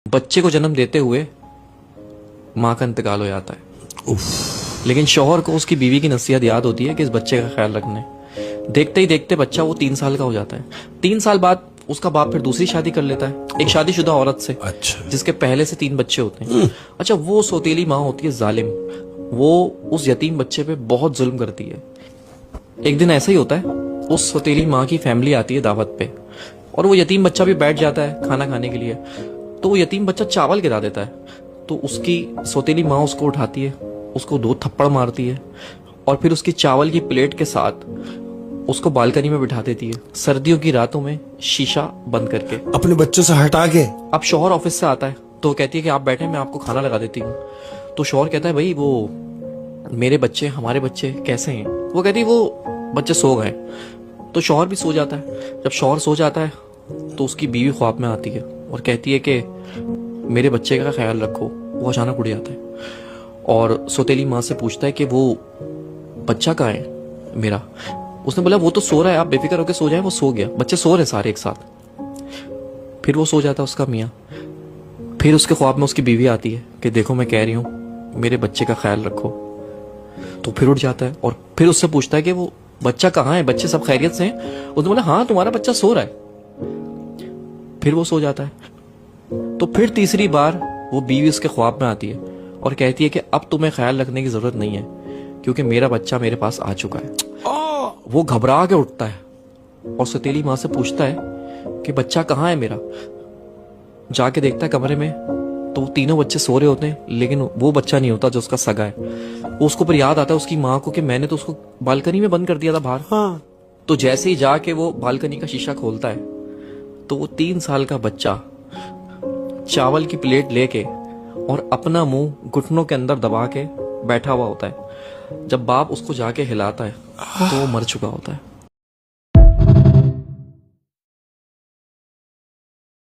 बच्चे को जन्म देते हुए माँ का इंतकाल हो जाता है। लेकिन शौहर को उसकी बीवी की नसीहत याद होती है कि इस बच्चे का ख्याल रखने। देखते ही देखते बच्चा वो 3 साल का हो जाता है। 3 साल बाद उसका बाप फिर दूसरी शादी कर लेता है एक शादीशुदा औरत से। अच्छा। जिसके पहले से 3 बच्चे होते हैं। अच्छा, वो सौतेली माँ होती है जालिम। वो उस यतीम बच्चे पे बहुत जुल्म करती है। एक दिन ऐसा ही होता है, उस सौतेली माँ की फैमिली आती है दावत पे और वो यतीम बच्चा भी बैठ जाता है खाना खाने के लिए। तो वो यतीम बच्चा चावल गिरा देता है। तो उसकी सौतेली माँ उसको उठाती है, उसको 2 थप्पड़ मारती है और फिर उसकी चावल की प्लेट के साथ उसको बालकनी में बिठा देती है, सर्दियों की रातों में शीशा बंद करके, अपने बच्चों से हटा के। अब शौहर ऑफिस से आता है तो वो कहती है कि आप बैठे, मैं आपको खाना लगा देती हूँ। तो शौहर कहता है, भाई वो मेरे बच्चे, हमारे बच्चे कैसे हैं? वो कहती है वो बच्चे सो गए। तो शौहर भी सो जाता है। जब शौहर सो जाता है तो उसकी बीवी ख्वाब में आती है और कहती है कि मेरे बच्चे का ख्याल रखो। वो अचानक उड़ जाता है और सौतेली माँ से पूछता है कि वो बच्चा कहाँ है मेरा? उसने बोला वो तो सो रहा है, आप बेफिक्र होकर सो जाए। वो सो गया, बच्चे सो रहे सारे एक साथ। फिर वो सो जाता है उसका मियाँ। फिर उसके ख्वाब में उसकी बीवी आती है कि देखो मैं कह रही हूँ मेरे बच्चे का ख्याल रखो। तो फिर उठ जाता है और फिर उससे पूछता है कि वो बच्चा कहाँ है, बच्चे सब खैरियत से हैं? उसने बोला हाँ तुम्हारा बच्चा सो रहा है। फिर वो सो जाता है। तो फिर तीसरी बार वो बीवी उसके ख्वाब में आती है और कहती है कि अब तुम्हें ख्याल रखने की जरूरत नहीं है क्योंकि मेरा बच्चा मेरे पास आ चुका है। वो घबरा के उठता है और सौतेली माँ से पूछता है कि बच्चा कहाँ है मेरा? जाके देखता है कमरे में तो तीनों बच्चे सो रहे होते हैं, लेकिन वो बच्चा नहीं होता जो उसका सगा है। वो उसको पर याद आता है उसकी माँ को कि मैंने तो उसको बालकनी में बंद कर दिया था बाहर। हाँ। तो जैसे ही जाके वो बालकनी का शीशा खोलता है तो वो 3 साल का बच्चा चावल की प्लेट लेके और अपना मुंह घुटनों के अंदर दबा के बैठा हुआ होता है। जब बाप उसको जाके हिलाता है तो वो मर चुका होता है।